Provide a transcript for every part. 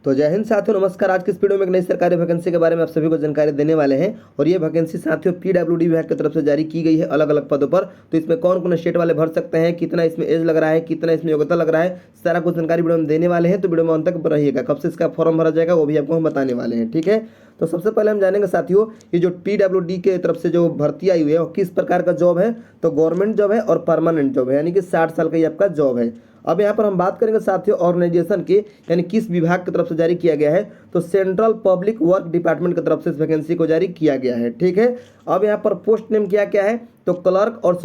तो जय हिंद साथियों, नमस्कार। आज की इस वीडियो में एक नई सरकारी वैकेंसी के बारे में आप सभी को जानकारी देने वाले हैं। और ये वैकेंसी साथियों पीडब्ल्यूडी विभाग की तरफ से जारी की गई है अलग अलग पदों पर। तो इसमें कौन कौन स्टेट वाले भर सकते हैं, कितना इसमें एज लग रहा है, कितना इसमें योग्यता लग रहा है, सारा कुछ जानकारी वीडियो में देने वाले हैं। तो वीडियो में अंत तक रहिएगा। कब से इसका फॉर्म भरा जाएगा वो भी आपको हम बताने वाले हैं, ठीक है। तो सबसे पहले हम जानेंगे साथियों, ये जो पीडब्ल्यूडी के तरफ से जो भर्ती आई हुई है वो किस प्रकार का जॉब है। तो गवर्नमेंट जॉब है और परमानेंट जॉब है, यानी कि 60 साल का ये आपका जॉब है। अब यहाँ पर हम बात करेंगे साथियों ऑर्गेनाइजेशन की, यानी किस विभाग की तरफ से जारी किया गया है। तो सेंट्रल पब्लिक वर्क डिपार्टमेंट की तरफ से इस वैकेंसी को जारी किया गया है, ठीक है। अब यहाँ पर पोस्ट नेम क्या है, तो क्लर्क और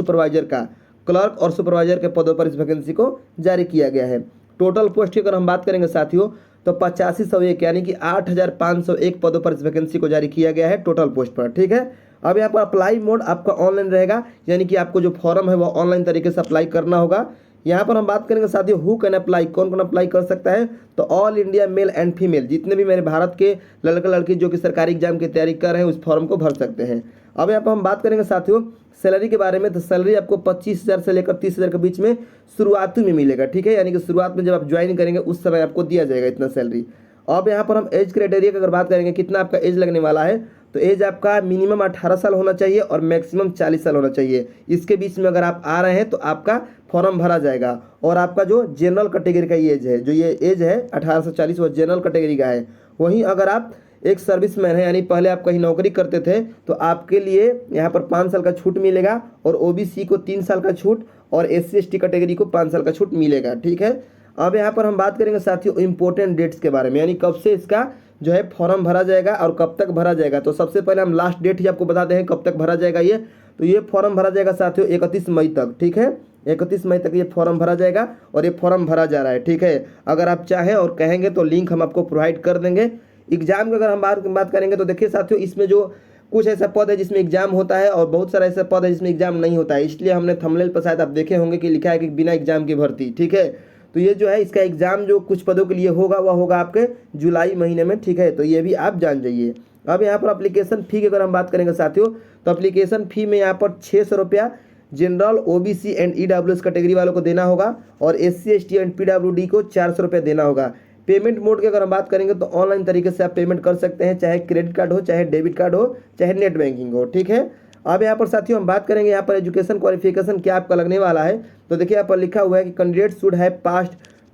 सुपरवाइजर के पदों पर इस वैकेंसी को जारी किया गया है। टोटल पोस्ट की अगर हम बात करेंगे साथियों, तो 8501 यानी कि 8501 पदों पर इस वैकेंसी को जारी किया गया है टोटल पोस्ट पर, ठीक है। अब यहाँ पर अप्लाई मोड आपका ऑनलाइन रहेगा, यानी कि आपको जो फॉर्म है वो ऑनलाइन तरीके से अप्लाई करना होगा। यहाँ पर हम बात करेंगे साथियों हु कैन अप्लाई, कौन कौन अप्लाई कर सकता है। तो all India male and female, जितने भी मेरे भारत के लड़के लड़की जो कि सरकारी एग्जाम की तैयारी कर रहे हैं उस फॉर्म को भर सकते हैं। अब यहाँ पर हम बात करेंगे साथियों सैलरी के बारे में। तो सैलरी आपको 25,000 से लेकर 30,000 के बीच में शुरुआती में मिलेगा, ठीक है। यानी कि शुरुआत में जब आप ज्वाइन करेंगे उस समय आपको दिया जाएगा इतना सैलरी। अब यहाँ पर हम एज क्राइटेरिया की अगर बात करेंगे, कितना आपका एज लगने वाला है। तो एज आपका मिनिमम 18 साल होना चाहिए और मैक्सिमम 40 साल होना चाहिए। इसके बीच में अगर आप आ रहे हैं तो आपका फॉर्म भरा जाएगा। और आपका जो जनरल कैटेगरी का एज है, जो ये एज है 18 से 40, वो जनरल कैटेगरी का है। वहीं अगर आप एक सर्विसमैन है, यानी पहले आप कहीं नौकरी करते थे, तो आपके लिए यहाँ पर 5 साल का छूट मिलेगा। और ओबीसी को 3 साल का छूट और SC ST कैटेगरी को 5 साल का छूट मिलेगा, ठीक है। अब यहाँ पर हम बात करेंगे साथियों इंपॉर्टेंट डेट्स के बारे में, यानी कब से इसका जो है फॉर्म भरा जाएगा और कब तक भरा जाएगा। तो सबसे पहले हम लास्ट डेट ही आपको बताते हैं कब तक भरा जाएगा ये। तो ये फॉर्म भरा जाएगा साथियों 31 मई तक, ठीक है। 31 मई तक ये फॉर्म भरा जाएगा और ये फॉर्म भरा जा रहा है, ठीक है। अगर आप चाहें और कहेंगे तो लिंक हम आपको प्रोवाइड कर देंगे। एग्जाम की अगर हम बात करेंगे तो देखिए साथियों, इसमें जो कुछ ऐसा पद है जिसमें एग्जाम होता है और बहुत सारा ऐसा पद है जिसमें एग्जाम नहीं होता है। इसलिए हमने थंबनेल पर शायद आप देखे होंगे कि लिखा है कि बिना एग्जाम की भर्ती, ठीक है। तो ये जो है इसका एग्जाम जो कुछ पदों के लिए होगा वह होगा आपके जुलाई महीने में, ठीक है। तो ये भी आप जान जाइए। अब यहाँ पर एप्लीकेशन फ़ी की अगर हम बात करेंगे साथियों, तो एप्लीकेशन फ़ी में यहाँ पर 600 रुपया general OBC and EWS category वालों को देना होगा और SC ST एंड PWD को 400 रुपया देना होगा। पेमेंट मोड की अगर हम बात करेंगे तो ऑनलाइन तरीके से आप पेमेंट कर सकते हैं, चाहे क्रेडिट कार्ड हो, चाहे डेबिट कार्ड हो, चाहे नेट बैंकिंग हो, ठीक है। अब यहाँ पर साथियों हम बात करेंगे यहाँ पर एजुकेशन क्वालिफिकेशन क्या आपका लगने वाला है। तो देखिए यहाँ पर लिखा हुआ है कि candidate should have passed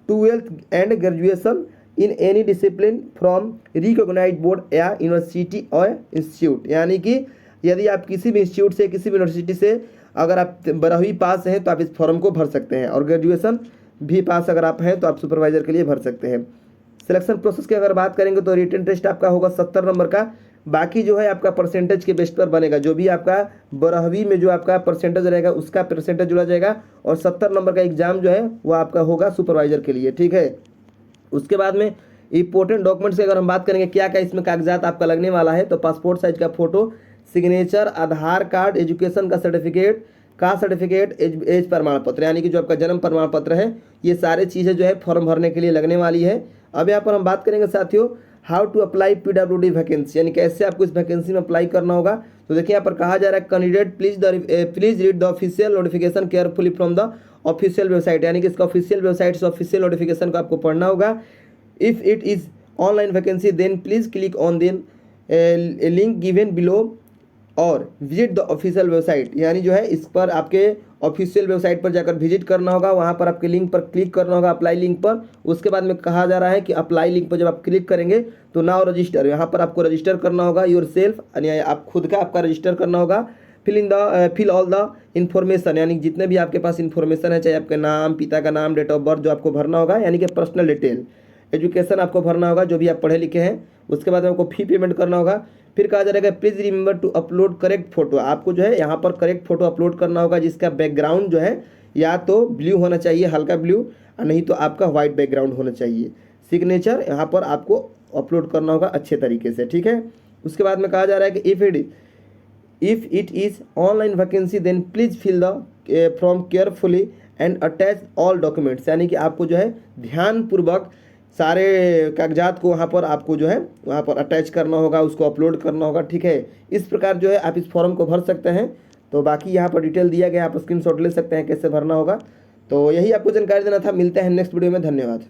12th and graduation in any discipline from recognised board या यूनिवर्सिटी और इंस्टीट्यूट, यानी कि यदि आप किसी भी इंस्टीट्यूट से, किसी भी यूनिवर्सिटी से अगर आप 12वीं पास हैं तो आप इस फॉर्म को भर सकते हैं। और ग्रेजुएशन भी पास अगर आप हैं तो आप सुपरवाइजर के लिए भर सकते हैं। सिलेक्शन प्रोसेस की अगर बात करेंगे तो रिटन टेस्ट आपका होगा 70 नंबर का। बाकी जो है आपका परसेंटेज के बेस पर बनेगा, जो भी आपका 12वीं में जो आपका परसेंटेज रहेगा उसका परसेंटेज जुड़ा जाएगा। और 70 नंबर का एग्जाम जो है वो आपका होगा सुपरवाइजर के लिए, ठीक है। उसके बाद में इंपॉर्टेंट डॉक्यूमेंट्स की अगर हम बात करेंगे क्या क्या इसमें कागजात आपका लगने वाला है। तो पासपोर्ट साइज का फोटो, सिग्नेचर, आधार कार्ड, एजुकेशन का सर्टिफिकेट, कास्ट सर्टिफिकेट, एज प्रमाण पत्र, यानी कि जो आपका जन्म प्रमाण पत्र है, ये सारे चीज़ें जो है फॉर्म भरने के लिए लगने वाली है। अब यहाँ पर हम बात करेंगे साथियों how to apply PWD vacancy, यानी कैसे आपको इस वैकेंसी में अप्लाई करना होगा। तो देखिए यहाँ पर कहा जा रहा है candidate please read the official notification carefully from the official website, यानी कि इसका ऑफिशियल वेबसाइट से ऑफिशियल नोटिफिकेशन को आपको पढ़ना होगा। If it is online vacancy then please click on then link given below और विजिट द ऑफिशियल वेबसाइट, यानी जो है इस पर आपके ऑफिशियल वेबसाइट पर जाकर विजिट करना होगा। वहाँ पर आपके लिंक पर क्लिक करना होगा, अप्लाई लिंक पर। उसके बाद में कहा जा रहा है कि अप्लाई लिंक पर जब आप क्लिक करेंगे तो नाउ रजिस्टर, यहाँ पर आपको रजिस्टर करना होगा योर सेल्फ, यानी आप खुद का आपका रजिस्टर करना होगा। फिल ऑल द इन्फॉर्मेशन, यानी जितने भी आपके पास इन्फॉर्मेशन है, चाहे आपका नाम, पिता का नाम, डेट ऑफ बर्थ जो आपको भरना होगा, यानी कि पर्सनल डिटेल, एजुकेशन आपको भरना होगा जो भी आप पढ़े लिखे हैं। उसके बाद में आपको फी पेमेंट करना होगा। फिर कहा जा रहा है please remember to upload correct photo, आपको जो है यहाँ पर करेक्ट फोटो अपलोड करना होगा जिसका बैकग्राउंड जो है या तो ब्लू होना चाहिए, हल्का ब्लू, और नहीं तो आपका वाइट बैकग्राउंड होना चाहिए। सिग्नेचर यहाँ पर आपको अपलोड करना होगा अच्छे तरीके से, ठीक है। उसके बाद में कहा जा रहा है कि if it is online vacancy then please fill the form carefully and attach all documents, यानी कि आपको जो है ध्यानपूर्वक सारे कागजात को वहाँ पर आपको जो है वहाँ पर अटैच करना होगा, उसको अपलोड करना होगा, ठीक है। इस प्रकार जो है आप इस फॉर्म को भर सकते हैं। तो बाकी यहाँ पर डिटेल दिया गया है, आप स्क्रीनशॉट ले सकते हैं कैसे भरना होगा। तो यही आपको जानकारी देना था। मिलते हैं नेक्स्ट वीडियो में, धन्यवाद।